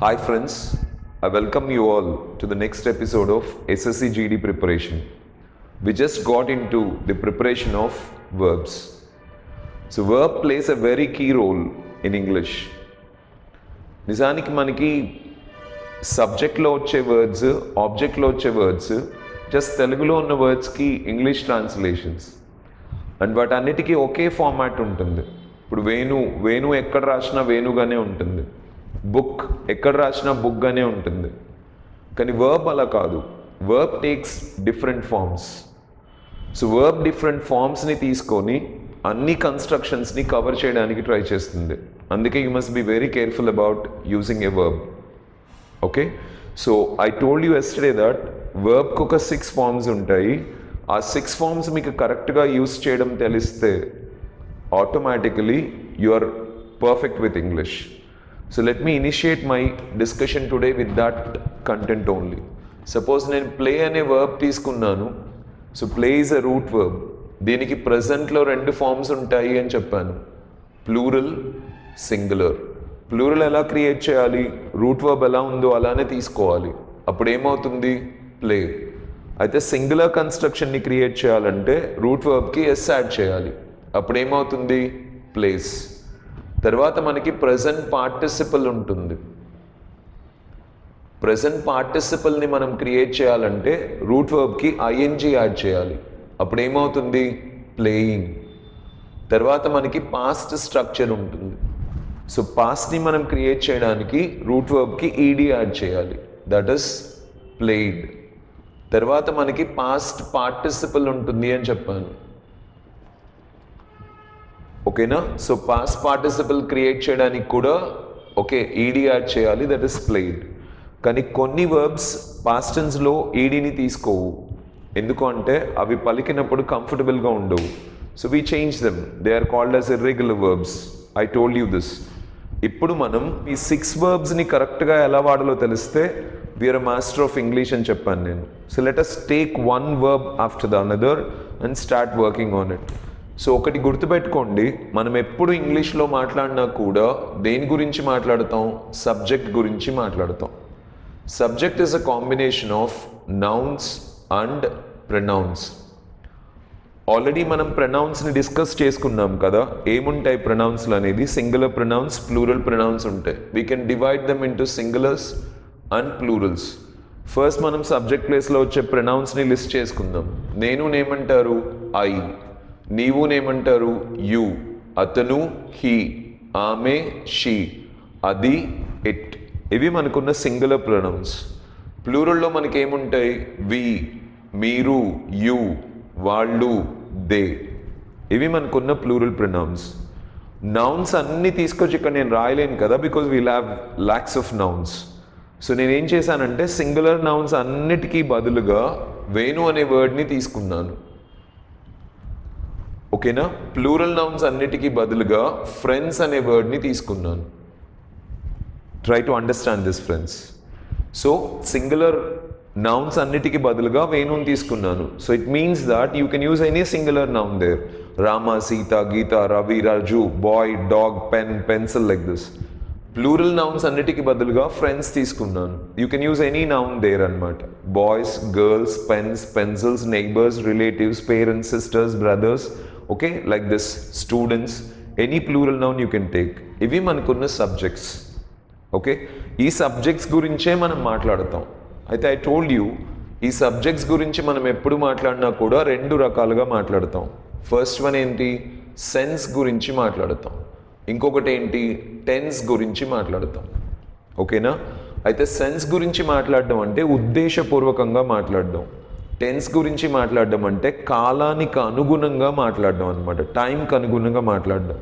Hi friends, I welcome you all to the next episode of SSC GD preparation. We just got into the preparation of verbs. So verb plays a very key role in English. నిజానికి మనకి సబ్జెక్ట్లో వచ్చే words, ఆబ్జెక్ట్లో వచ్చే words, just తెలుగులో ఉన్న వర్డ్స్కి English translations and వాటన్నిటికీ ఒకే format ఉంటుంది. ఇప్పుడు వేణు ఎక్కడ రాసినా వేణుగానే ఉంటుంది, బుక్ ఎక్కడ రాసినా బుక్గానే ఉంటుంది. కానీ వర్బ్ అలా కాదు, verb takes different forms. So verb different ఫార్మ్స్ని తీసుకొని అన్ని కన్స్ట్రక్షన్స్ని కవర్ చేయడానికి ట్రై చేస్తుంది. అందుకే you must be very careful about using a verb. Okay, so I told you yesterday that వర్బ్కి ఒక 6 ఫార్మ్స్ ఉంటాయి. ఆ 6 ఫార్మ్స్ మీకు కరెక్ట్గా యూస్ చేయడం తెలిస్తే automatically you are perfect with English. So let me initiate my discussion today with that content only. Suppose నేను play అనే వర్బ్ తీసుకున్నాను. So play is a route verb. దీనికి ప్రజెంట్లో 2 ఫార్మ్స్ ఉంటాయి అని చెప్పాను, ప్లూరల్, సింగులర్. ప్లూరల్ ఎలా క్రియేట్ చేయాలి? Route verb ఎలా ఉందో అలానే తీసుకోవాలి. అప్పుడు ఏమవుతుంది? ప్లే. అయితే సింగులర్ కన్స్ట్రక్షన్ని క్రియేట్ చేయాలంటే రూట్ వర్బ్కి ఎస్ యాడ్ చేయాలి. అప్పుడు ఏమవుతుంది? ప్లేస్. తర్వాత మనకి ప్రజెంట్ పార్టిసిపల్ ఉంటుంది. ప్రజెంట్ పార్టిసిపల్ని మనం క్రియేట్ చేయాలంటే రూట్ వర్బ్కి ఐఎన్జీ యాడ్ చేయాలి. అప్పుడు ఏమవుతుంది? ప్లేయింగ్. తర్వాత మనకి పాస్ట్ స్ట్రక్చర్ ఉంటుంది. సో పాస్ట్ని మనం క్రియేట్ చేయడానికి రూట్ వర్బ్కి ఈడీ యాడ్ చేయాలి, దట్ ఈస్ ప్లేయిడ్. తర్వాత మనకి పాస్ట్ పార్టిసిపల్ ఉంటుంది అని చెప్పాను. ఓకేనా? సో పాస్ట్ పార్టిసిపల్ క్రియేట్ చేయడానికి కూడా ఓకే ఈడీ యాడ్ చేయాలి, దట్ ఈస్ ప్లేయిడ్. కానీ కొన్ని వర్బ్స్ పాస్ట్ టెన్స్లో ఈడీని తీసుకోవు. ఎందుకు అంటే అవి పలికినప్పుడు కంఫర్టబుల్గా ఉండవు. So we change them, they are called as irregular verbs. I told you this. ఇప్పుడు మనం ఈ 6 వర్బ్స్ని కరెక్ట్గా ఎలా వాడాలో తెలిస్తే we are a master of English అని చెప్పాను నేను. So let us take one verb after the another and start working on it. So ఒకటి గుర్తుపెట్టుకోండి, మనం ఎప్పుడు ఇంగ్లీష్లో మాట్లాడినా కూడా దేని గురించి మాట్లాడతాం? సబ్జెక్ట్ గురించి మాట్లాడతాం. Subject is a combination of nouns and pronouns. Already మనం ప్రొనౌన్స్ని డిస్కస్ చేసుకున్నాం కదా. ఏముంటాయి ప్రొనౌన్స్లు అనేది? సింగులర్ ప్రొనౌన్స్, ప్లూరల్ ప్రొనౌన్స్ ఉంటాయి. We can divide them into singulars and plurals. First మనం సబ్జెక్ట్ ప్లేస్లో వచ్చే ప్రొనౌన్స్ని లిస్ట్ చేసుకుందాం. నేమంటారు? ఐ. నీవునేమంటారు? యు. అతను హీ, ఆమె షీ, అది ఇట్. ఇవి మనకున్న సింగులర్ ప్రొనౌన్స్. ప్లూరల్లో మనకేముంటాయి? వి, మీరు, యు, వాళ్ళు, దే. ఇవి మనకున్న ప్లూరల్ ప్రొనౌన్స్. నౌన్స్ అన్నీ తీసుకొచ్చి ఇక్కడ నేను రాయలేను కదా, because we'll have lakhs of nouns. So నేనేం చేశానంటే సింగులర్ నౌన్స్ అన్నిటికీ బదులుగా వేణు అనే వర్డ్ని తీసుకున్నాను. ఓకేనా? ప్లూరల్ నౌన్స్ అన్నిటికీ బదులుగా ఫ్రెండ్స్ అనే వర్డ్ని తీసుకున్నాను. Try to understand this friends. So singular nouns అన్నిటికీ బదులుగా వేణుని తీసుకున్నాను. So it means that you can use any singular noun there. Rama, Sita, Gita, Ravi, Raju, boy, dog, pen, pencil, like this. Plural nouns అన్నిటికీ బదులుగా ఫ్రెండ్స్ తీసుకున్నాను. You can use any noun there అనమాట. Boys, girls, pens, pencils, neighbours, relatives, parents, sisters, brothers, okay, like this, students, any plural noun you can take. ఇవి మనకున్న subjects. Okay, ఈ subjects గురించే మనం మాట్లాడతాం. అయితే ఐ టోల్డ్ యూ, ఈ subjects గురించి మనం ఎప్పుడు మాట్లాడినా కూడా 2 రకాలుగా మాట్లాడతాం. ఫస్ట్ వన్ ఏంటి? సెన్స్ గురించి మాట్లాడతాం. ఇంకొకటి ఏంటి? టెన్స్ గురించి మాట్లాడతాం. ఓకేనా? అయితే సెన్స్ గురించి మాట్లాడడం అంటే ఉద్దేశపూర్వకంగా మాట్లాడడం. టెన్స్ గురించి మాట్లాడడం అంటే కాలానికి అనుగుణంగా మాట్లాడడం అనమాట, టైంకి అనుగుణంగా మాట్లాడడం.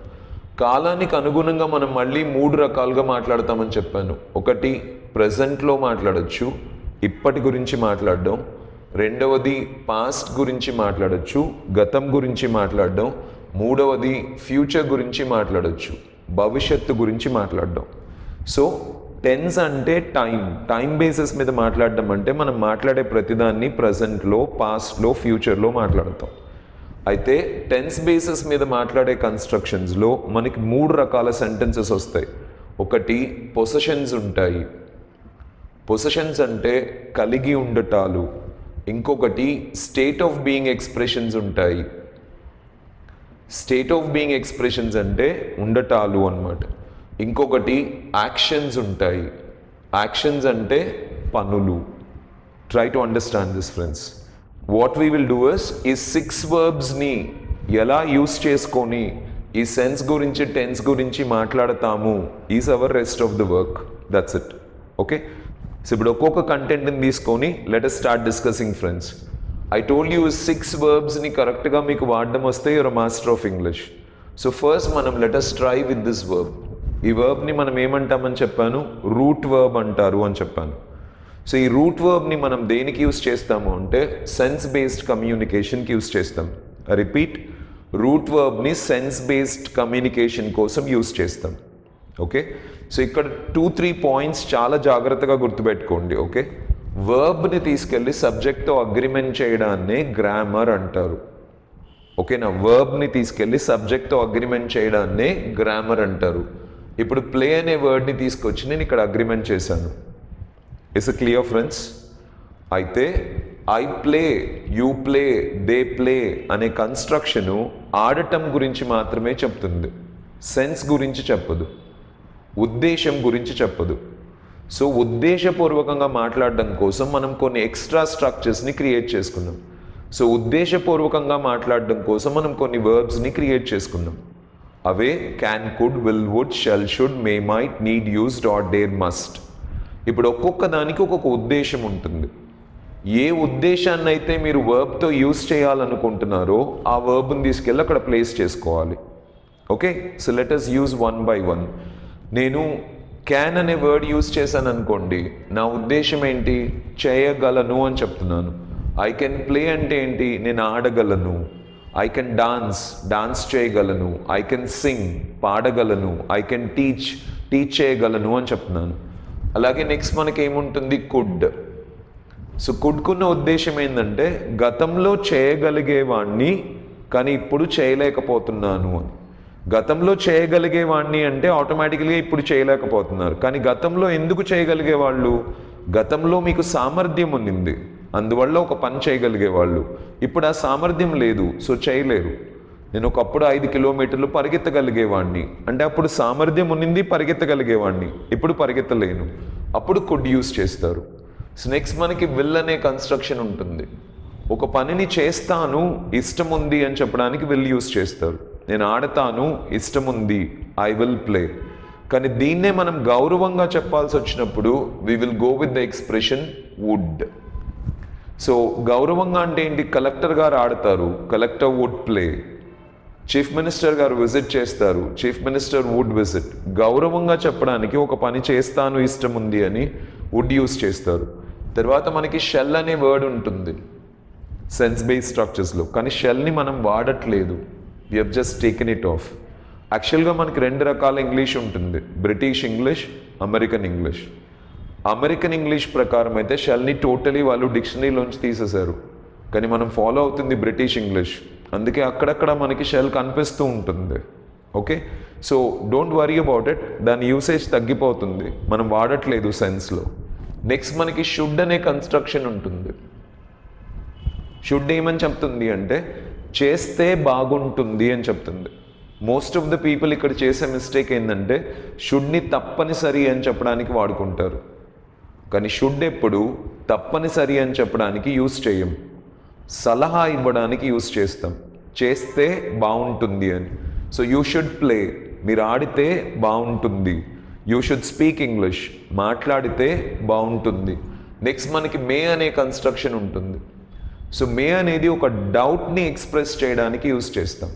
కాలానికి అనుగుణంగా మనం మళ్ళీ 3 రకాలుగా మాట్లాడతామని చెప్పాను. ఒకటి ప్రజెంట్లో మాట్లాడచ్చు, ఇప్పటి గురించి మాట్లాడడం. రెండవది పాస్ట్ గురించి మాట్లాడచ్చు, గతం గురించి మాట్లాడడం. మూడవది ఫ్యూచర్ గురించి మాట్లాడచ్చు, భవిష్యత్తు గురించి మాట్లాడడం. సో టెన్స్ అంటే టైం బేసిస్ మీద మాట్లాడడం అంటే మనం మాట్లాడే ప్రతిదాన్ని ప్రజెంట్లో, పాస్ట్లో, ఫ్యూచర్లో మాట్లాడతాం. అయితే టెన్స్ బేసిస్ మీద మాట్లాడే కన్స్ట్రక్షన్స్లో మనకి 3 రకాల సెంటెన్సెస్ వస్తాయి. ఒకటి పొసెషన్స్ ఉంటాయి, పొసెషన్స్ అంటే కలిగి ఉండటాలు. ఇంకొకటి స్టేట్ ఆఫ్ బీయింగ్ ఎక్స్ప్రెషన్స్ ఉంటాయి. స్టేట్ ఆఫ్ బీయింగ్ ఎక్స్ప్రెషన్స్ అంటే ఉండటాలు అన్నమాట. ఇంకొకటి యాక్షన్స్ ఉంటాయి. యాక్షన్స్ అంటే పనులు. Try to understand this friends. What we will do is ఈ 6 వర్బ్స్ని ఎలా యూస్ చేసుకొని ఈ సెన్స్ గురించి టెన్స్ గురించి మాట్లాడతాము is our rest of the work. That's it. Okay, so ఇప్పుడు ఒక్కొక్క కంటెంట్ని తీసుకొని let us start discussing friends. I told you 6 వర్బ్స్ని కరెక్ట్గా మీకు వాడడం వస్తే your master of English. So first మనం let us try with this verb. ఈ వర్బ్ని మనం ఏమంటామని చెప్పాను? రూట్ వర్బ్ అంటారు అని చెప్పాను. సో ఈ రూట్ వర్బ్ని మనం దేనికి యూస్ చేస్తాము అంటే సెన్స్ బేస్డ్ కమ్యూనికేషన్కి యూస్ చేస్తాం. రిపీట్, రూట్ వర్బ్ని సెన్స్ బేస్డ్ కమ్యూనికేషన్ కోసం యూస్ చేస్తాం. ఓకే, సో ఇక్కడ 2-3 పాయింట్స్ చాలా జాగ్రత్తగా గుర్తుపెట్టుకోండి. ఓకే, వర్బ్ని తీసుకెళ్ళి సబ్జెక్ట్తో అగ్రిమెంట్ చేయడాన్నే గ్రామర్ అంటారు. ఓకేనా, వర్బ్ని తీసుకెళ్ళి సబ్జెక్ట్తో అగ్రిమెంట్ చేయడాన్నే గ్రామర్ అంటారు. ఇప్పుడు ప్లే అనే వర్డ్ని తీసుకొచ్చి నేను ఇక్కడ అగ్రిమెంట్ చేశాను. Is it clear friends? అయితే I play, you play, they play అనే కన్స్ట్రక్షను ఆడటం గురించి మాత్రమే చెప్తుంది, సెన్స్ గురించి చెప్పదు, ఉద్దేశం గురించి చెప్పదు. సో ఉద్దేశపూర్వకంగా మాట్లాడడం కోసం మనం కొన్ని ఎక్స్ట్రా స్ట్రక్చర్స్ని క్రియేట్ చేసుకున్నాం. సో ఉద్దేశపూర్వకంగా మాట్లాడడం కోసం మనం కొన్ని వర్బ్స్ని క్రియేట్ చేసుకున్నాం. అవే can, could, will, would, shall, should, may, might, need, used, ought, dare, must. ఇప్పుడు ఒక్కొక్క దానికి ఒక్కొక్క ఉద్దేశం ఉంటుంది. ఏ ఉద్దేశాన్ని అయితే మీరు వర్బ్తో యూజ్ చేయాలనుకుంటున్నారో ఆ వర్బ్ని తీసుకెళ్ళి అక్కడ ప్లేస్ చేసుకోవాలి. Okay, so let us use 1 by 1. నేను క్యాన్ అనే వర్డ్ యూజ్ చేశాను అనుకోండి, నా ఉద్దేశం ఏంటి? చేయగలను అని చెప్తున్నాను. ఐ కెన్ ప్లే అంటే ఏంటి? నేను ఆడగలను. ఐ కెన్ డాన్స్ చేయగలను. ఐ కెన్ సింగ్, పాడగలను. ఐ కెన్ టీచ్ చేయగలను అని చెప్తున్నాను. అలాగే నెక్స్ట్ మనకి ఏముంటుంది? కుడ్. సో కుడ్కున్న ఉద్దేశం ఏంటంటే గతంలో చేయగలిగేవాణ్ణి కానీ ఇప్పుడు చేయలేకపోతున్నాను అని. గతంలో చేయగలిగేవాణ్ణి అంటే ఆటోమేటిక్గా ఇప్పుడు చేయలేకపోతున్నారు. కానీ గతంలో ఎందుకు చేయగలిగేవాళ్ళు? గతంలో మీకు సామర్థ్యం ఉన్నింది, అందువల్ల ఒక పని చేయగలిగేవాళ్ళు. ఇప్పుడు ఆ సామర్థ్యం లేదు, సో చేయలేరు. నేను ఒకప్పుడు 5 కిలోమీటర్లు పరిగెత్తగలిగేవాడిని అంటే అప్పుడు సామర్థ్యం ఉన్నింది, పరిగెత్తగలిగేవాడిని, ఇప్పుడు పరిగెత్తలేను, అప్పుడు కుడ్ యూస్ చేస్తారు. సో నెక్స్ట్ మనకి విల్ అనే కన్స్ట్రక్షన్ ఉంటుంది. ఒక పనిని చేస్తాను, ఇష్టం ఉంది అని చెప్పడానికి విల్ యూస్ చేస్తారు. నేను ఆడతాను, ఇష్టం ఉంది, ఐ విల్ ప్లే. కానీ దీన్నే మనం గౌరవంగా చెప్పాల్సి వచ్చినప్పుడు we will go with the expression would. So గౌరవంగా అంటే ఏంటి? కలెక్టర్ గారు ఆడతారు, collector would play. Chief minister గారు విజిట్ చేస్తారు, చీఫ్ మినిస్టర్ వుడ్ విజిట్. గౌరవంగా చెప్పడానికి ఒక పని చేస్తాను, ఇష్టం ఉంది అని వుడ్ యూస్ చేస్తారు. తర్వాత మనకి షెల్ అనే వర్డ్ ఉంటుంది సెన్స్ బేస్డ్ స్ట్రక్చర్స్లో, కానీ షెల్ని మనం వాడట్లేదు. We have just taken it off. యాక్చువల్గా మనకి 2 రకాల ఇంగ్లీష్ ఉంటుంది, British English, American English. American English ప్రకారం అయితే షెల్ని టోటలీ వాళ్ళు డిక్షనరీలోంచి తీసేశారు, కానీ మనం ఫాలో అవుతుంది బ్రిటిష్ ఇంగ్లీష్. అందుకే అక్కడక్కడ మనకి షెల్ కనిపిస్తూ ఉంటుంది. Okay, so don't worry about it, దాని యూసేజ్ తగ్గిపోతుంది, మనం వాడట్లేదు సెన్స్లో. నెక్స్ట్ మనకి షుడ్ అనే కన్స్ట్రక్షన్ ఉంటుంది. షుడ్ ఏమని చెప్తుంది అంటే చేస్తే బాగుంటుంది అని చెప్తుంది. మోస్ట్ ఆఫ్ ద పీపుల్ ఇక్కడ చేసే మిస్టేక్ ఏంటంటే షుడ్ని తప్పనిసరి అని చెప్పడానికి వాడుకుంటారు, కానీ షుడ్ ఎప్పుడు తప్పనిసరి అని చెప్పడానికి యూస్ చేయం, సలహా ఇవ్వడానికి యూస్ చేస్తాం, చేస్తే బాగుంటుంది అని. సో యూ షుడ్ ప్లే, మీరు ఆడితే బాగుంటుంది. యూ షుడ్ స్పీక్ ఇంగ్లీష్, మాట్లాడితే బాగుంటుంది. నెక్స్ట్ మనకి మే అనే కన్స్ట్రక్షన్ ఉంటుంది. సో మే అనేది ఒక డౌట్ని ఎక్స్ప్రెస్ చేయడానికి యూస్ చేస్తాం.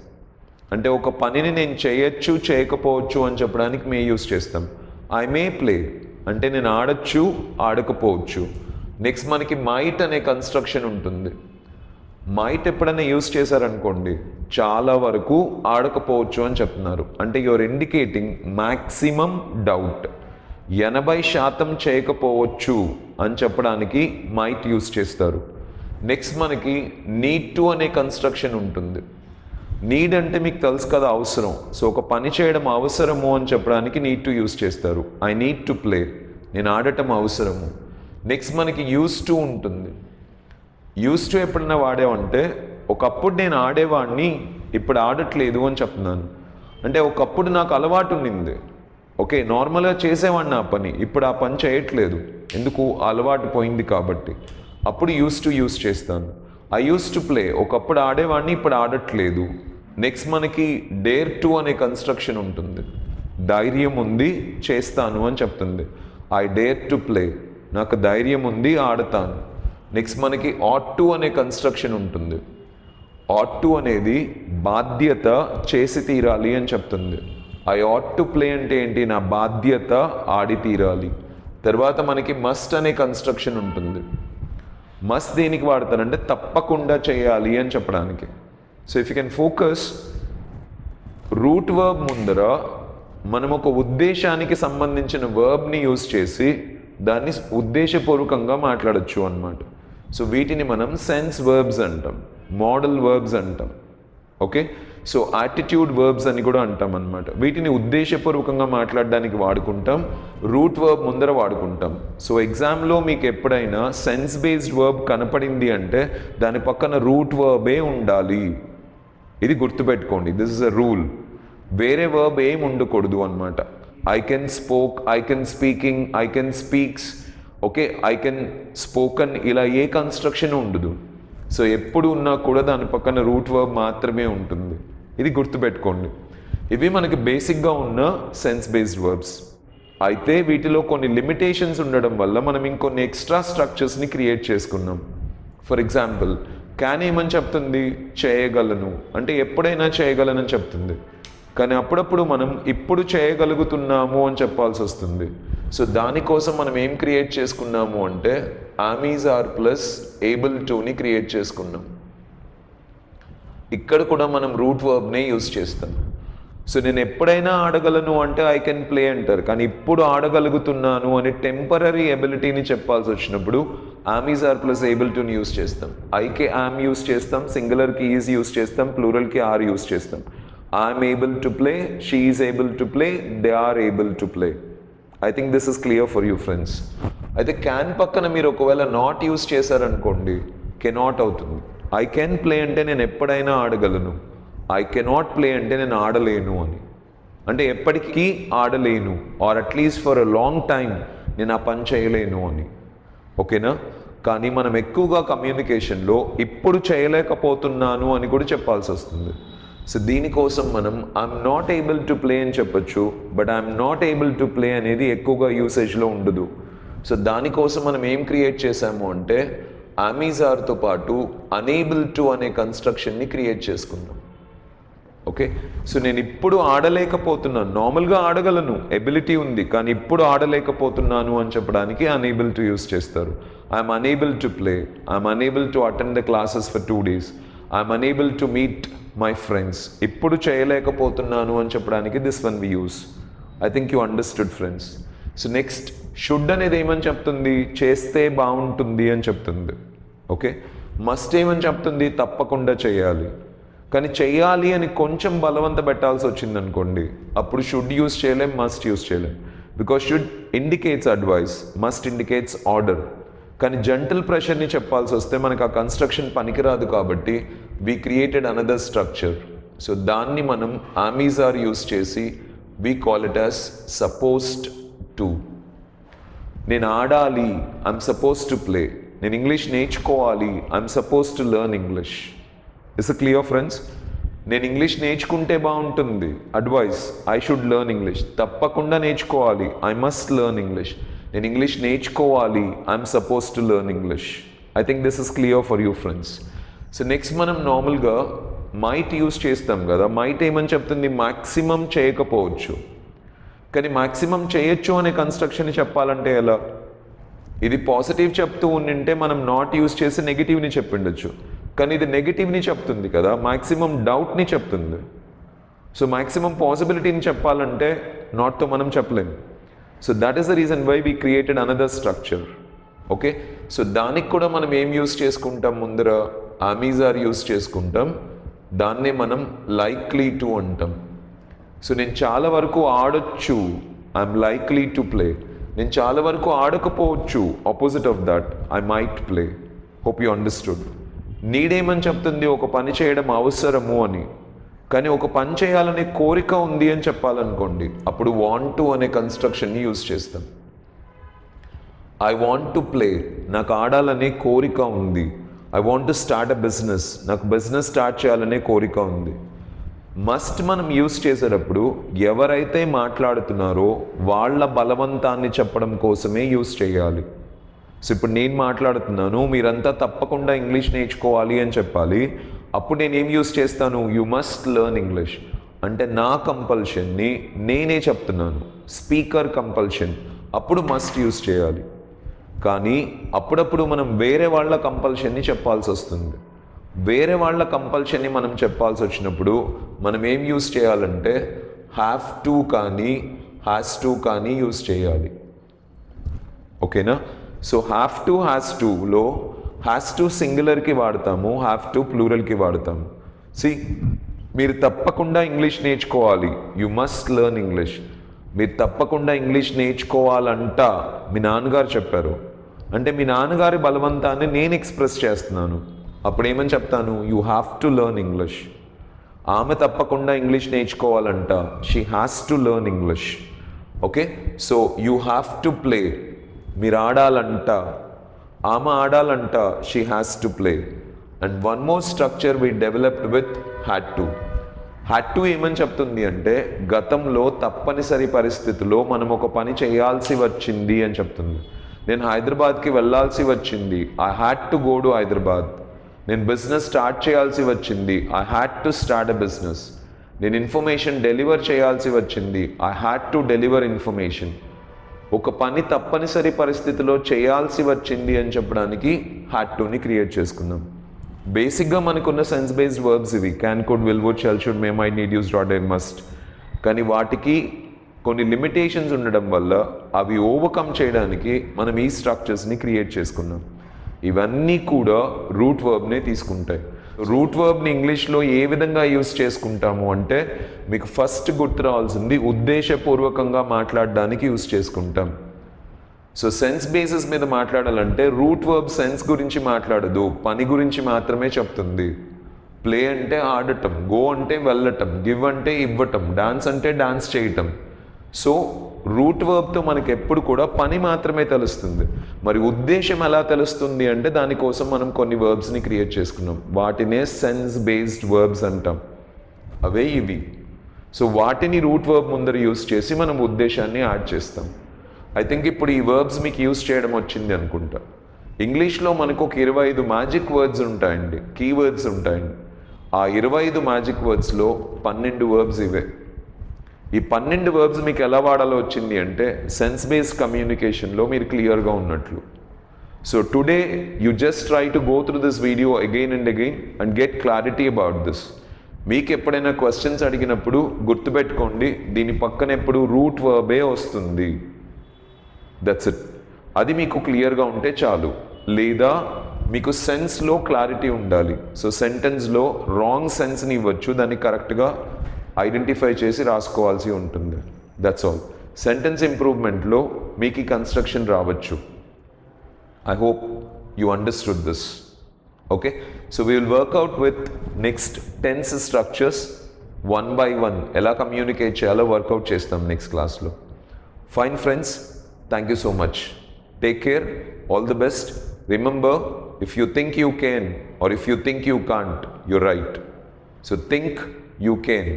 అంటే ఒక పనిని నేను చేయొచ్చు, చేయకపోవచ్చు అని చెప్పడానికి మే యూస్ చేస్తాం. ఐ మే ప్లే అంటే నేను ఆడచ్చు, ఆడకపోవచ్చు. నెక్స్ట్ మనకి మైట్ అనే కన్స్ట్రక్షన్ ఉంటుంది. మైట్ ఎప్పుడైనా యూస్ చేశారనుకోండి, చాలా వరకు ఆడకపోవచ్చు అని చెప్తున్నారు. అంటే యువర్ ఇండికేటింగ్ మ్యాక్సిమం డౌట్, 80% చేయకపోవచ్చు అని చెప్పడానికి మైట్ యూస్ చేస్తారు. నెక్స్ట్ మనకి నీడ్ టు అనే కన్స్ట్రక్షన్ ఉంటుంది. నీడ్ అంటే మీకు తెలుసు కదా, అవసరం. సో ఒక పని చేయడం అవసరము అని చెప్పడానికి నీడ్ టు యూస్ చేస్తారు. ఐ నీడ్ టు ప్లే, నేను ఆడటం అవసరము. నెక్స్ట్ మనకి యూస్ టు ఉంటుంది. యూస్ టు ఎప్పుడైనా వాడేవంటే ఒకప్పుడు నేను ఆడేవాడిని ఇప్పుడు ఆడట్లేదు అని చెప్తున్నాను. అంటే ఒకప్పుడు నాకు అలవాటు ఉండింది, ఓకే, నార్మల్గా చేసేవాడిని ఆ పని, ఇప్పుడు ఆ పని చేయట్లేదు, ఎందుకు అలవాటు పోయింది కాబట్టి. అప్పుడు యూస్ చేస్తాను. ఐ యూస్ టు ప్లే, ఒకప్పుడు ఆడేవాడిని ఇప్పుడు ఆడట్లేదు. నెక్స్ట్ మనకి డేర్ టు అనే కన్స్ట్రక్షన్ ఉంటుంది. ధైర్యం ఉంది చేస్తాను అని చెప్తుంది. ఐ డేర్ టు ప్లే, నాకు ధైర్యం ఉంది ఆడతాను. నెక్స్ట్ మనకి ఆట్ టు అనే కన్స్ట్రక్షన్ ఉంటుంది. ఆట్ టు అనేది బాధ్యత చేసి తీరాలి అని చెప్తుంది. ఐ ఆట్ టు ప్లే అంటే ఏంటి, నా బాధ్యత ఆడి తీరాలి. తర్వాత మనకి మస్ట్ అనే కన్స్ట్రక్షన్ ఉంటుంది. మస్ట్ దేనికి వాడతానంటే తప్పకుండా చేయాలి అని చెప్పడానికి. So if you can focus, root verb ముందర మనం ఒక ఉద్దేశానికి సంబంధించిన వర్బ్ని యూజ్ చేసి దాన్ని ఉద్దేశపూర్వకంగా మాట్లాడచ్చు అన్నమాట. సో వీటిని మనం సెన్స్ వర్బ్స్ అంటాం, మోడల్ వర్బ్స్ అంటాం, ఓకే. సో యాటిట్యూడ్ వర్బ్స్ అని కూడా అంటాం అన్నమాట. వీటిని ఉద్దేశపూర్వకంగా మాట్లాడడానికి వాడుకుంటాం, రూట్ వర్బ్ ముందర వాడుకుంటాం. సో ఎగ్జామ్లో మీకు ఎప్పుడైనా సెన్స్ బేస్డ్ వర్బ్ కనపడింది అంటే దాని పక్కన రూట్ వర్బే ఉండాలి. ఇది గుర్తుపెట్టుకోండి, దిస్ ఇస్ అ రూల్. వేరే వర్బ్ ఏం ఉండకూడదు అనమాట. I can spoke, I can speaking, I can speaks, okay, I can spoken, ఇలా ఏ కన్స్ట్రక్షన్ ఉండదు. సో ఎప్పుడు ఉన్నా కూడా దాని పక్కన రూట్ వర్బ్ మాత్రమే ఉంటుంది. ఇది గుర్తుపెట్టుకోండి. ఇవి మనకి బేసిక్గా ఉన్న సెన్స్ బేస్డ్ వర్బ్స్. అయితే వీటిలో కొన్ని లిమిటేషన్స్ ఉండడం వల్ల మనం ఇంకొన్ని ఎక్స్ట్రా స్ట్రక్చర్స్ని క్రియేట్ చేసుకున్నాం. ఫర్ ఎగ్జాంపుల్, క్యాన్ ఏమని చెప్తుంది, చేయగలను, అంటే ఎప్పుడైనా చేయగలనని చెప్తుంది. కానీ అప్పుడప్పుడు మనం ఇప్పుడు చేయగలుగుతున్నాము అని చెప్పాల్సి వస్తుంది. సో దానికోసం మనం ఏం క్రియేట్ చేసుకున్నాము అంటే ఆమీజ్ ఆర్ ప్లస్ ఏబుల్ టుని క్రియేట్ చేసుకున్నాం. ఇక్కడ కూడా మనం రూట్ వర్బ్నే యూజ్ చేస్తాం. సో నేను ఎప్పుడైనా ఆడగలను అంటే ఐ కెన్ ప్లే అంటారు, కానీ ఇప్పుడు ఆడగలుగుతున్నాను అని టెంపరీ ఎబిలిటీని చెప్పాల్సి వచ్చినప్పుడు ఆమీజ్ ఆర్ ప్లస్ ఏబుల్ టుని యూజ్ చేస్తాం. ఐకి ఆమ్ యూజ్ చేస్తాం, సింగులర్కి ఈజ్ యూజ్ చేస్తాం, ప్లూరల్కి ఆర్ యూజ్ చేస్తాం. I am able to play, she is able to play, they are able to play. I think this is clear for you friends. అయితే can పక్కన మీరు ఒకవేళ నాట్ యూజ్ చేశారనుకోండి, కెనాట్ అవుతుంది. ఐ కెన్ ప్లే అంటే నేను ఎప్పుడైనా ఆడగలను, ఐ కెనాట్ ప్లే అంటే నేను ఆడలేను అని, అంటే ఎప్పటికీ ఆడలేను, or at least for a long time నేను ఆ పని చేయలేను అని, ఓకేనా. కానీ మనం ఎక్కువగా కమ్యూనికేషన్లో ఇప్పుడు చేయలేకపోతున్నాను అని కూడా చెప్పాల్సి వస్తుంది. సో దీనికోసం మనం I'm not able to play అని చెప్పొచ్చు, but I'm not able to play అనేది ఎక్కువగా యూసేజ్లో ఉండదు. సో దానికోసం మనం ఏం క్రియేట్ చేసాము అంటే ఆమీజ్ ఆర్తో పాటు అనేబుల్ టు అనే కన్స్ట్రక్షన్ని క్రియేట్ చేసుకున్నాం, ఓకే. సో నేను ఇప్పుడు ఆడలేకపోతున్నాను, నార్మల్గా ఆడగలను, ఎబిలిటీ ఉంది, కానీ ఇప్పుడు ఆడలేకపోతున్నాను అని చెప్పడానికి అనేబుల్ టు యూస్ చేస్తారు. I am unable to play, I am unable to attend the classes for 2 days, I am unable to meet my friends. ఇప్పుడు చేయలేకపోతున్నాను అని చెప్పడానికి this one we use. I think you understood friends. So next, should అనేది ఏమని చెప్తుంది, చేస్తే బాగుంటుంది అని చెప్తుంది, ఓకే. మస్ట్ ఏమని చెప్తుంది, తప్పకుండా చేయాలి. కానీ చెయ్యాలి అని కొంచెం బలవంత పెట్టాల్సి వచ్చింది అనుకోండి, అప్పుడు షుడ్ యూస్ చేయలేం, మస్ట్ యూస్ చేయలేం. Because should indicates advice, must indicates order. కానీ జెంటల్ ప్రెషర్ని చెప్పాల్సి వస్తే మనకు ఆ కన్స్ట్రక్షన్ పనికిరాదు, కాబట్టి we created another structure. So దాన్ని మనం ఆమీజ్ ఆర్ యూస్ చేసి we call it as supposed to. నేను ఆడాలి, ఐఎమ్ సపోజ్ టు ప్లే. నేను ఇంగ్లీష్ నేర్చుకోవాలి, I'm suppose to learn English. Is it clear friends? నేను ఇంగ్లీష్ నేర్చుకుంటే బాగుంటుంది, advice I should learn English. తప్పకుండా నేర్చుకోవాలి, ఐ మస్ట్ లెర్న్ ఇంగ్లీష్. నేను ఇంగ్లీష్ నేర్చుకోవాలి, I'm suppose to learn English. I think this is clear for you friends. So next మనం నార్మల్గా might use చేస్తాం కదా. మైట్ ఏమని చెప్తుంది, మ్యాక్సిమం చేయకపోవచ్చు, కానీ మ్యాక్సిమం చేయొచ్చు అనే కన్స్ట్రక్షన్ చెప్పాలంటే ఎలా? ఇది పాజిటివ్ చెప్తూ ఉండింటే మనం నాట్ యూస్ చేసి నెగిటివ్ని చెప్పిండొచ్చు, కానీ ఇది నెగిటివ్ని చెప్తుంది కదా, మ్యాక్సిమం డౌట్ని చెప్తుంది. సో మ్యాక్సిమం పాసిబిలిటీని చెప్పాలంటే నాట్తో మనం చెప్పలేము. So that is the reason why we created another structure, okay. So దానికి కూడా మనం ఏం యూస్ చేసుకుంటాం, ముందర ఆమీజ్ ఆర్ యూస్ చేసుకుంటాం. దాన్నే మనం లైక్లీ టు అంటాం. సో నేను చాలా వరకు ఆడొచ్చు, ఐఎమ్ లైక్లీ టు ప్లే, నేను చాలా వరకు ఆడకపోవచ్చు, opposite of that I might play. Hope you understood. నీడేమని చెప్తుంది, ఒక పని చేయడం అవసరము అని. కానీ ఒక పని చేయాలనే కోరిక ఉంది అని చెప్పాలనుకోండి, అప్పుడు వాంట్ టు అనే కన్స్ట్రక్షన్ని యూజ్ చేస్తాం. ఐ వాంట్ టు ప్లే, నాకు ఆడాలనే కోరిక ఉంది. I want to start a business, నాకు బిజినెస్ స్టార్ట్ చేయాలనే కోరిక ఉంది. మస్ట్ మనం యూజ్ చేసేటప్పుడు ఎవరైతే మాట్లాడుతున్నారో వాళ్ళ బలవంతాన్ని చెప్పడం కోసమే యూజ్ చేయాలి. సో ఇప్పుడు నేను మాట్లాడుతున్నాను, మీరంతా తప్పకుండా ఇంగ్లీష్ నేర్చుకోవాలి అని చెప్పాలి. అప్పుడు నేను ఏం యూజ్ చేస్తాను, యు మస్ట్ లెర్న్ ఇంగ్లీష్ అంటే నా కంపల్షన్ని నేనే చెప్తున్నాను, స్పీకర్ కంపల్షన్. అప్పుడు మస్ట్ యూజ్ చేయాలి. కానీ అప్పుడప్పుడు మనం వేరే వాళ్ళ కంపల్షన్ని చెప్పాల్సి వస్తుంది. వేరే వాళ్ళ కంపల్షన్ని మనం చెప్పాల్సి వచ్చినప్పుడు మనం ఏం యూజ్ చేయాలంటే హ్యావ్ టు కానీ హ్యాస్ టు కానీ యూజ్ చేయాలి. ఓకేనా? సో హ్యావ్ టు హ్యాస్ టులో హ్యాస్ టు సింగులర్కి వాడతాము, హ్యావ్ టు ప్లూరల్కి వాడతాము. మీరు తప్పకుండా ఇంగ్లీష్ నేర్చుకోవాలి, యు మస్ట్ లెర్న్ ఇంగ్లీష్. మీరు తప్పకుండా ఇంగ్లీష్ నేర్చుకోవాలంట మీ నాన్నగారు చెప్పారు అంటే మీ నాన్నగారి బలవంతాన్ని నేను ఎక్స్ప్రెస్ చేస్తున్నాను. అప్పుడు ఏమని చెప్తాను, you have to learn English. ఆమె తప్పకుండా ఇంగ్లీష్ నేర్చుకోవాలంట, she has to learn English. Okay, so you have to play, మీరు ఆడాలంట, ఆమె ఆడాలంట, she has to play. And one more structure we developed with had to. Had to ఏమని చెప్తుంది అంటే గతంలో తప్పనిసరి పరిస్థితుల్లో మనం ఒక పని చేయాల్సి వచ్చింది అని చెప్తుంది. నేను హైదరాబాద్కి వెళ్ళాల్సి వచ్చింది, I had to go to Hyderabad. నేను బిజినెస్ స్టార్ట్ చేయాల్సి వచ్చింది, I had to start a business. నేను ఇన్ఫర్మేషన్ డెలివర్ చేయాల్సి వచ్చింది, I had to deliver information. ఒక పని తప్పనిసరి పరిస్థితిలో చేయాల్సి వచ్చింది అని చెప్పడానికి హ్యాడ్ టుని క్రియేట్ చేసుకుందాం. బేసిక్గా మనకున్న సెన్స్ బేస్డ్ వర్బ్స్ ఇవి, can, could, will, would, shall, should, may, might, need, use, dare, and must. కానీ వాటికి కొన్ని లిమిటేషన్స్ ఉండడం వల్ల అవి ఓవర్కమ్ చేయడానికి మనం ఈ స్ట్రక్చర్స్ని క్రియేట్ చేసుకున్నాం. ఇవన్నీ కూడా రూట్ వర్బ్నే తీసుకుంటాయి. రూట్ వర్బ్ని ఇంగ్లీష్లో ఏ విధంగా యూజ్ చేసుకుంటాము అంటే మీకు ఫస్ట్ గుర్తు రావాల్సింది ఉద్దేశపూర్వకంగా మాట్లాడడానికి యూజ్ చేసుకుంటాం. సో సెన్స్ బేసిస్ మీద మాట్లాడాలంటే రూట్ వర్బ్ సెన్స్ గురించి మాట్లాడదు, పని గురించి మాత్రమే చెప్తుంది. ప్లే అంటే ఆడటం, గో అంటే వెళ్ళటం, గివ్ అంటే ఇవ్వటం, డాన్స్ అంటే డాన్స్ చేయటం. సో రూట్ వర్బ్తో మనకి ఎప్పుడు కూడా పని మాత్రమే తెలుస్తుంది. మరి ఉద్దేశం ఎలా తెలుస్తుంది అంటే దానికోసం మనం కొన్ని వర్బ్స్ని క్రియేట్ చేసుకున్నాం, వాటినే సెన్స్ బేస్డ్ వర్బ్స్ అంటాం. అవే ఇవి. సో వాటిని రూట్ వర్బ్ ముందర యూజ్ చేసి మనం ఉద్దేశాన్ని యాడ్ చేస్తాం. ఐ థింక్ ఇప్పుడు ఈ వర్బ్స్ మీకు యూజ్ చేయడం వచ్చింది అనుకుంటా. ఇంగ్లీష్లో మనకు ఒక 25 మ్యాజిక్ వర్డ్స్ ఉంటాయండి, కీవర్డ్స్ ఉంటాయండి. ఆ 25 మ్యాజిక్ వర్డ్స్లో 12 వర్బ్స్ ఇవే. ఈ 12 వర్బ్స్ మీకు ఎలా వాడాలో వచ్చింది అంటే సెన్స్ బేస్డ్ కమ్యూనికేషన్లో మీరు క్లియర్గా ఉన్నట్లు. So today you just try to go through this video again and again and get clarity about this. మీకు ఎప్పుడైనా క్వశ్చన్స్ అడిగినప్పుడు గుర్తుపెట్టుకోండి, దీని పక్కన ఎప్పుడు రూట్ వర్బే వస్తుంది. That's it. అది మీకు క్లియర్గా ఉంటే చాలు. లేదా మీకు సెన్స్లో క్లారిటీ ఉండాలి. సో సెంటెన్స్లో రాంగ్ సెన్స్ని ఇవ్వచ్చు, దాన్ని కరెక్ట్గా ఐడెంటిఫై చేసి రాసుకోవాల్సి ఉంటుంది. That's all. సెంటెన్స్ ఇంప్రూవ్మెంట్లో మీకు ఈ కన్స్ట్రక్షన్ రావచ్చు. I hope you understood this. Okay, so we will work out with next tense structures 1 by 1 ఎలా కమ్యూనికేట్ చేయాలో వర్కౌట్ చేస్తాం నెక్స్ట్ క్లాస్లో. Fine friends, thank you so much. Take care, all the best. Remember, if you think you can or if you think you can't, you're right. So think you can.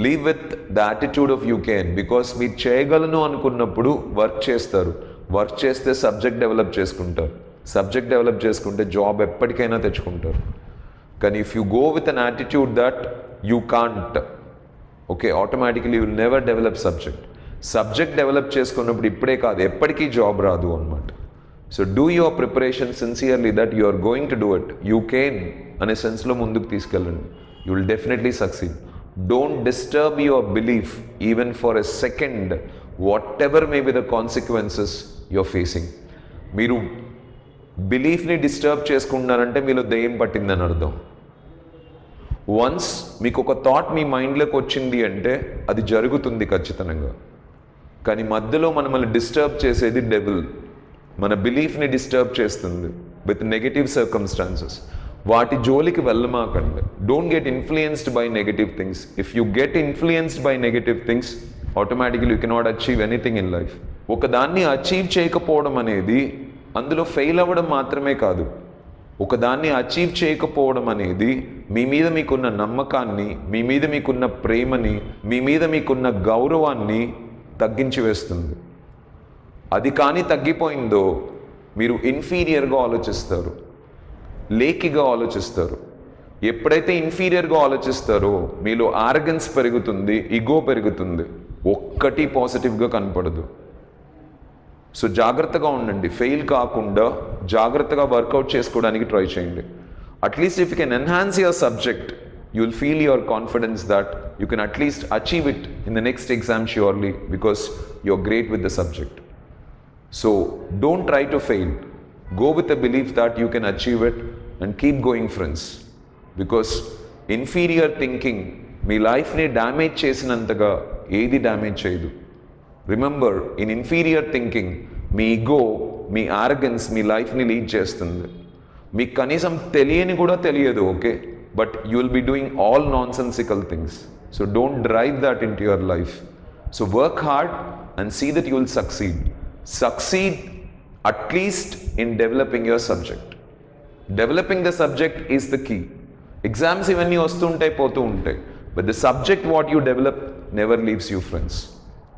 Live with the attitude of you can, because మీరు చేయగలను అనుకున్నప్పుడు work చేస్తారు. Work చేస్తే subject develop చేసుకుంటారు. Subject develop చేసుకుంటే job ఎప్పటికైనా తెచ్చుకుంటారు. కానీ if you go with an attitude that you can't, okay, automatically you will never develop subject. Subject develop చేసుకున్నప్పుడు ఇప్పుడే కాదు, ఎప్పటికీ జాబ్ రాదు అనమాట. So do your preparation sincerely that you are going to do it. You can అనే సెన్స్లో ముందుకు తీసుకెళ్ళండి. You will definitely succeed. Don't disturb your belief even for a second, what ever may be the consequences your facing. మీరు బిలీఫ్ని disturb చేసుకుంటున్నారంటే మీలో దెయ్యం పట్టిందని అర్థం. Once మీకు ఒక థాట్ మీ మైండ్లోకి వచ్చింది అంటే అది జరుగుతుంది ఖచ్చితంగా. కానీ మధ్యలో మనల్ని డిస్టర్బ్ చేసేది డెవిల్. మన బిలీఫ్ని డిస్టర్బ్ చేస్తుంది విత్ నెగటివ్ సర్కమ్స్టాన్సెస్. వాటి జోలికి వెళ్ళమాకండి. Don't get influenced by negative things. If you get influenced by negative things, automatically you cannot achieve anything in life. ఒకదాన్ని అచీవ్ చేయకపోవడం అనేది అందులో ఫెయిల్ అవ్వడం మాత్రమే కాదు, ఒకదాన్ని అచీవ్ చేయకపోవడం అనేది మీ మీద మీకున్న నమ్మకాన్ని, మీ మీద మీకున్న ప్రేమని, మీ మీద మీకున్న గౌరవాన్ని తగ్గించి వేస్తుంది. అది కానీ తగ్గిపోయిందో మీరు ఇన్ఫీరియర్గా ఆలోచిస్తారు, లేకిగా ఆలోచిస్తారు. ఎప్పుడైతే ఇన్ఫీరియర్గా ఆలోచిస్తారో మీలో ఆర్గన్స్ పెరుగుతుంది, ఈగో పెరుగుతుంది, ఒక్కటి పాజిటివ్గా కనపడదు. సో జాగ్రత్తగా ఉండండి. ఫెయిల్ కాకుండా జాగ్రత్తగా వర్కౌట్ చేసుకోవడానికి ట్రై చేయండి. At least if you can enhance your subject, you will feel your confidence that you can at least achieve it in the next exam surely, because you're great with the subject. So don't try to fail. Go with the belief that you can achieve it and keep going, friends, because inferior thinking మీ లైఫ్ని damage చేసినంతగా ఏది damage చేయదు. Remember, in inferior thinking మీ ego, మీ organs మీ లైఫ్ని lead చేస్తుంది. మీకు కనీసం తెలియని కూడా తెలియదు, okay, but you will be doing all nonsensical things. So don't drive that into your life. So work hard and see that you will succeed. Succeed at least in developing your subject. Developing the subject is the key. Exams ఇవన్నీ వస్తుంటాయి పోతూ ఉంటాయి, but the subject what you develop never leaves you, friends.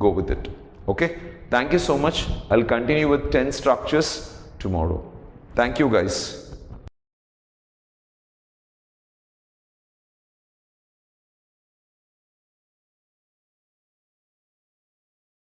Go with it. Okay? Thank you so much. I'll continue with 10 structures tomorrow. Thank you, guys.